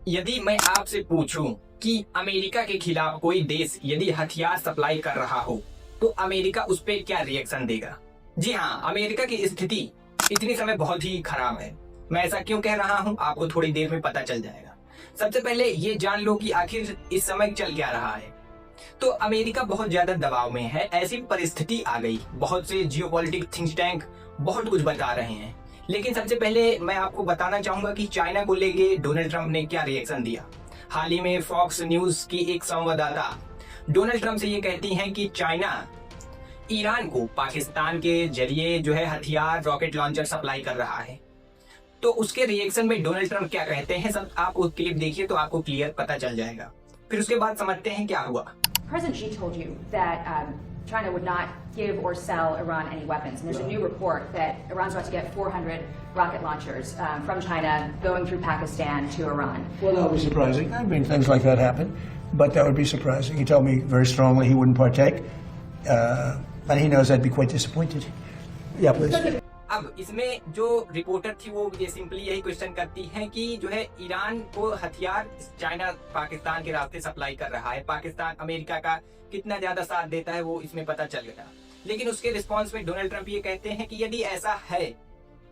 यदि मैं आपसे पूछूं कि अमेरिका के खिलाफ कोई देश यदि हथियार सप्लाई कर रहा हो तो अमेरिका उस पर क्या रिएक्शन देगा? जी हाँ, अमेरिका की स्थिति इतनी समय बहुत ही खराब है। मैं ऐसा क्यों कह रहा हूँ आपको थोड़ी देर में पता चल जाएगा। सबसे पहले ये जान लो कि आखिर इस समय चल क्या रहा है। तो अमेरिका बहुत ज्यादा दबाव में है, ऐसी परिस्थिति आ गई। बहुत से जियोपॉलिटिक्स थिंक टैंक बहुत कुछ बता रहे हैं, लेकिन सबसे पहले मैं आपको बताना चाहूंगा कि चाइना को लेके डोनाल्ड ट्रंप ने क्या रिएक्शन दिया। हाल ही में फॉक्स न्यूज की एक संवाददाता डोनाल्ड ट्रंप से ये कहती हैं कि चाइना ईरान को पाकिस्तान के जरिए जो है हथियार, रॉकेट लॉन्चर सप्लाई कर रहा है। तो उसके रिएक्शन में डोनाल्ड ट्रंप क्या कहते हैं, सब आप वो क्लिप देखिए तो आपको क्लियर पता चल जाएगा। फिर उसके बाद समझते हैं क्या हुआ। President Xi told you that China would not give or sell Iran any weapons. And there's a new report that Iran's about to get 400 rocket launchers from China going through Pakistan to Iran. Well, that would be surprising. I mean, things like that happen, but that would be surprising. He told me very strongly he wouldn't partake, and he knows I'd be quite disappointed. Yeah, please. अब इसमें जो reporter थी वो ये simply यही question करती है कि जो है ईरान को हथियार चाइना पाकिस्तान के रास्ते सप्लाई कर रहा है, पाकिस्तान अमेरिका का कितना ज्यादा साथ देता है वो इसमें पता चल गया। लेकिन उसके रिस्पांस में डोनाल्ड ट्रंप ये कहते हैं कि यदि ऐसा है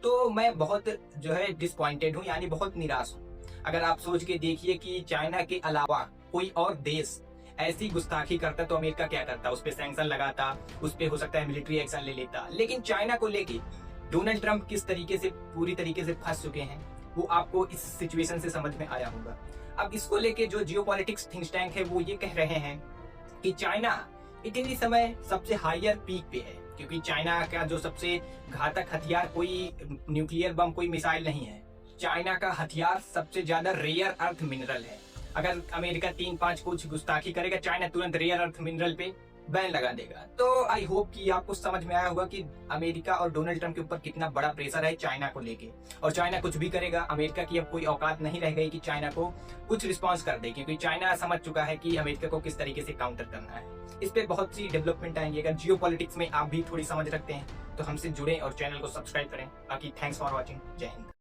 तो मैं बहुत जो है डिसपॉइंटेड हूँ, यानी बहुत निराश हूँ। अगर आप सोच के देखिए कि चाइना के अलावा कोई और देश ऐसी गुस्ताखी करता तो अमेरिका क्या करता, उस पर सैंक्शन लगाता, उस पर हो सकता है मिलिट्री एक्शन ले लेता। लेकिन चाइना को लेके डोनाल्ड ट्रंप किस तरीके से पूरी तरीके से फंस चुके हैं वो आपको इस सिचुएशन से समझ में आया होगा। अब इसको लेके जो जियोपॉलिटिक्स थिंक टैंक है वो ये कह रहे हैं कि चाइना इतनी समय सबसे हायर पीक पे है, क्योंकि चाइना का जो सबसे घातक हथियार कोई न्यूक्लियर बम, कोई मिसाइल नहीं है। चाइना का हथियार सबसे ज्यादा रेयर अर्थ मिनरल है। अगर अमेरिका 3-5 कुछ गुस्ताखी करेगा, चाइना तुरंत रेयर अर्थ मिनरल पे बैन लगा देगा। तो आई होप कि आपको समझ में आया होगा कि अमेरिका और डोनाल्ड ट्रंप के ऊपर कितना बड़ा प्रेशर है चाइना को लेके। और चाइना कुछ भी करेगा, अमेरिका की अब कोई औकात नहीं रह गई कि चाइना को कुछ रिस्पांस कर दे, क्योंकि चाइना समझ चुका है कि अमेरिका को किस तरीके से काउंटर करना है। इस पे बहुत सी डेवलपमेंट आएंगी। अगर जियोपॉलिटिक्स में आप भी थोड़ी समझ रखते हैं तो हमसे जुड़े और चैनल को सब्सक्राइब करें। बाकी थैंक्स फॉर वॉचिंग। जय हिंद।